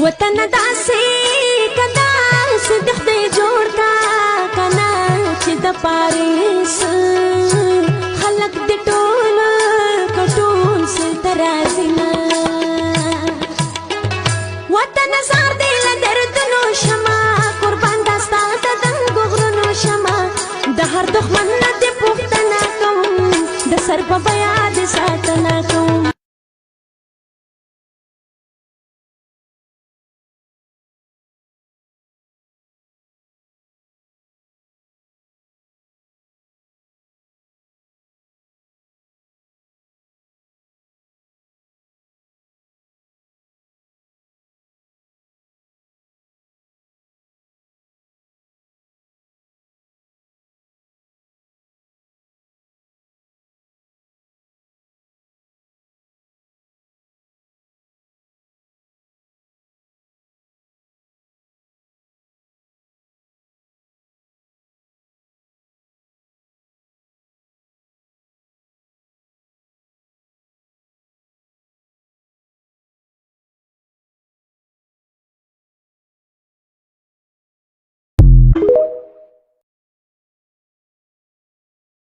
وطن داسې کدا صدق دې جوړ کا کنا چې د پاریس خلق دې ټول کټول سل ترازینا وطن زار دې له دردونو شمع قربان داستا ته د غرونو شمع د هر دښمن نه دې پوښتنه کوم د سر په بیان